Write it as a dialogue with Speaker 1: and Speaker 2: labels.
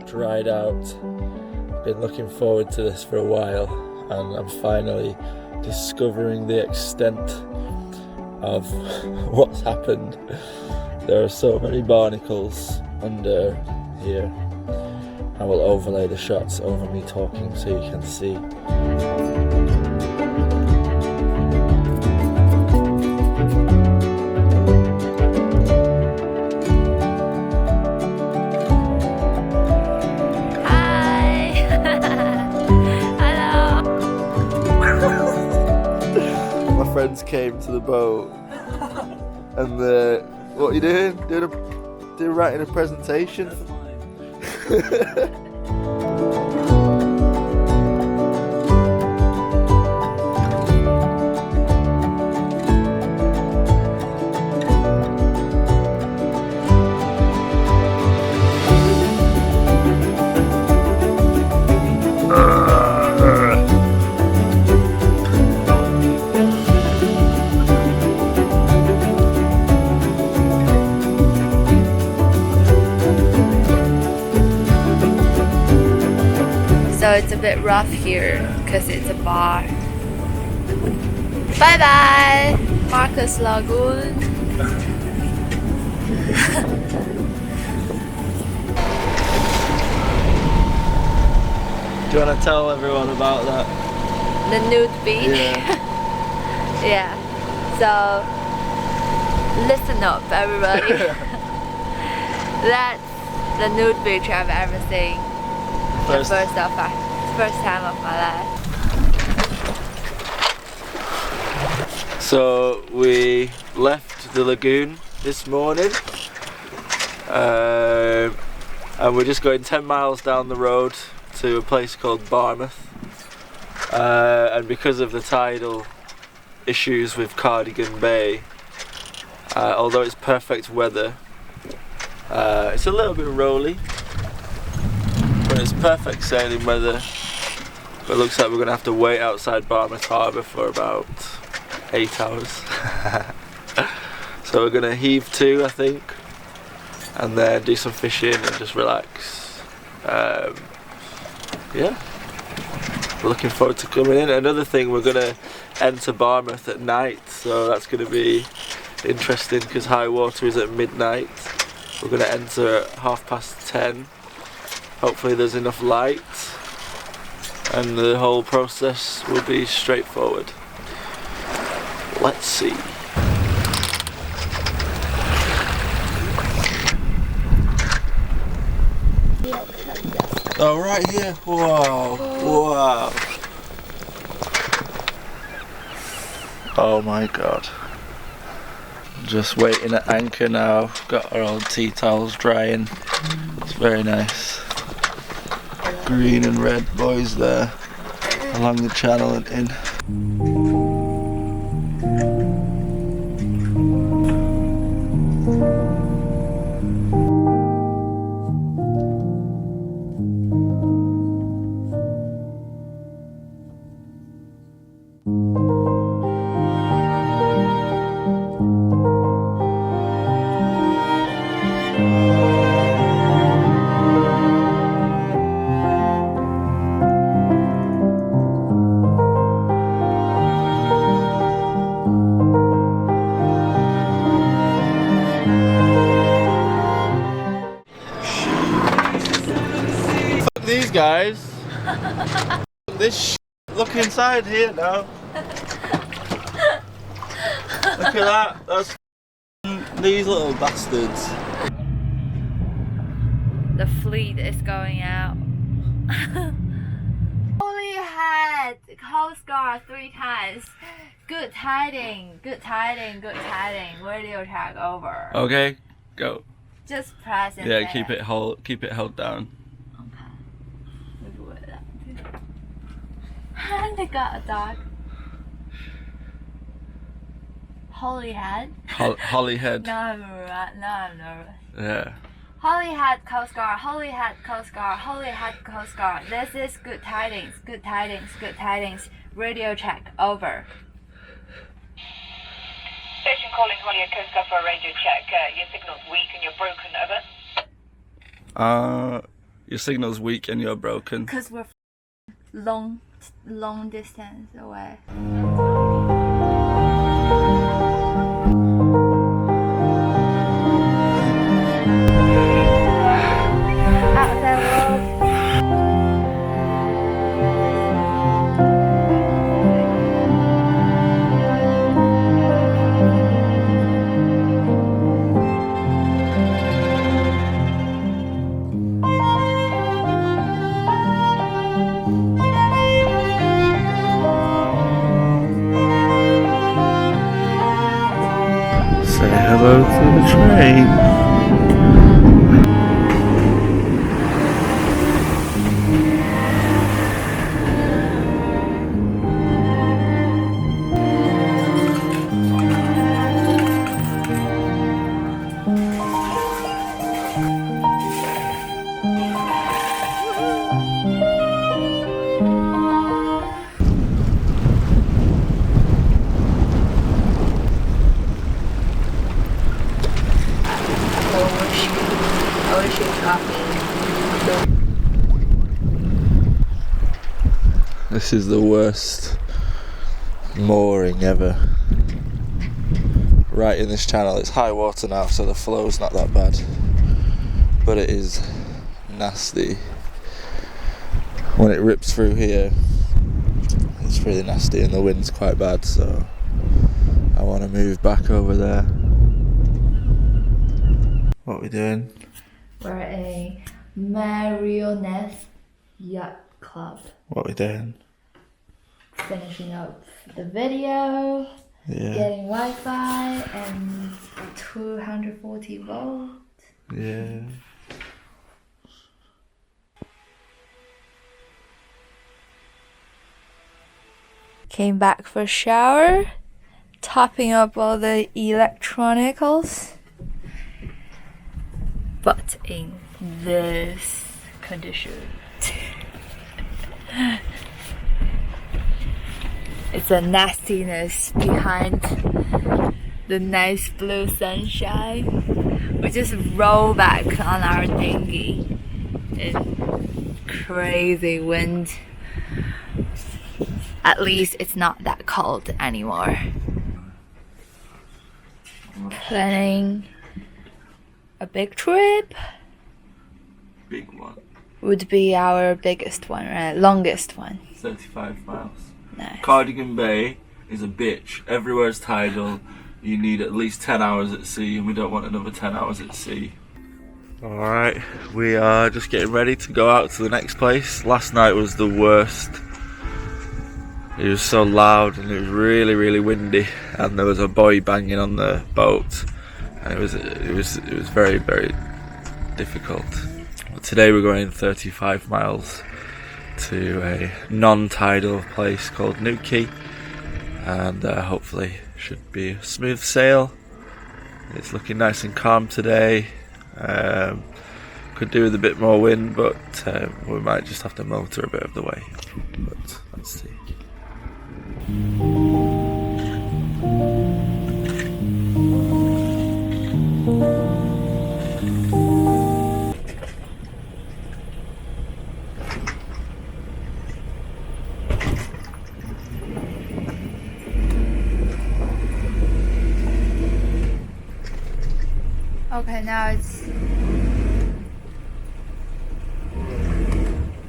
Speaker 1: Dried out. Been looking forward to this for a while, and I'm finally discovering the extent of what's happened. There are so many barnacles under here. I will overlay the shots over me talking so you can see. Friends came to the boat and what are you doing? Doing writing a presentation?
Speaker 2: So it's a bit rough here because it's a bar. Bye bye, Marcus Lagoon.
Speaker 1: Do you want to tell everyone about that?
Speaker 2: The nude beach?
Speaker 1: Yeah.
Speaker 2: Yeah. So listen up, everybody. That's the nude beach I've ever seen. First time of my life.
Speaker 1: So we left the lagoon this morning, and we're just going 10 miles down the road to a place called Barmouth. And because of the tidal issues with Cardigan Bay, although it's perfect weather, it's a little bit rolly. But it's perfect sailing weather. But it looks like we're going to have to wait outside Barmouth Harbour for about 8 hours. So we're going to heave to, I think, and then do some fishing and just relax. Yeah, we're looking forward to coming in. Another thing, we're going to enter Barmouth at night, so that's going to be interesting because high water is at midnight. We're going to enter at 10:30. Hopefully there's enough light and the whole process will be straightforward. Let's see. Oh, right here. Wow. Wow. Oh my god. Just waiting at anchor now. Got our old tea towels drying. It's very nice. Green and red boys there along the channel and in. These guys. This look inside here now. Look at that. That's these little bastards.
Speaker 2: The fleet is going out. Only had Coast Guard 3 times. Good tiding, good tiding, good tiding. Radio tag over.
Speaker 1: Okay, go.
Speaker 2: Just press it.
Speaker 1: Yeah, keep it held down.
Speaker 2: They got a dog. Holyhead.
Speaker 1: Holyhead.
Speaker 2: Now I'm nervous.
Speaker 1: Yeah.
Speaker 2: Holyhead Coast Guard, Holyhead Coast Guard, Holyhead Coast Guard. This is good tidings, good tidings, good tidings. Radio check, over.
Speaker 3: Station calling Holyhead Coast Guard for a radio check. Your signal's weak and you're broken, over.
Speaker 1: Your signal's weak and you're broken.
Speaker 2: Because we're long distance away.
Speaker 1: Say hello to the train. This is the worst mooring ever. Right in this channel. It's high water now, so the flow's not that bad, but it is nasty. When it rips through here, it's really nasty, and the wind's quite bad, so I want to move back over there. What are we doing?
Speaker 2: We're a marionette yacht club.
Speaker 1: What are we doing?
Speaker 2: Finishing up the video,
Speaker 1: Yeah.
Speaker 2: getting Wi-Fi and 240 volt.
Speaker 1: Yeah.
Speaker 2: Came back for a shower, topping up all the electronicals. But in this condition. It's a nastiness behind the nice blue sunshine. We just roll back on our dinghy in crazy wind. At least it's not that cold anymore. Planning a big trip.
Speaker 1: Big one.
Speaker 2: Would be our biggest one, right? Longest one.
Speaker 1: 35 miles.
Speaker 2: Nice.
Speaker 1: Cardigan Bay is a bitch. Everywhere's tidal. You need at least 10 hours at sea, and we don't want another 10 hours at sea. Alright, we are just getting ready to go out to the next place. Last night was the worst. It was so loud and it was really, really windy, and there was a buoy banging on the boat, and it was very, very difficult. But today we're going 35 miles to a non-tidal place called Newquay, and hopefully should be a smooth sail. It's looking nice and calm today. Could do with a bit more wind, but we might just have to motor a bit of the way. But let's see.
Speaker 2: Okay, now it's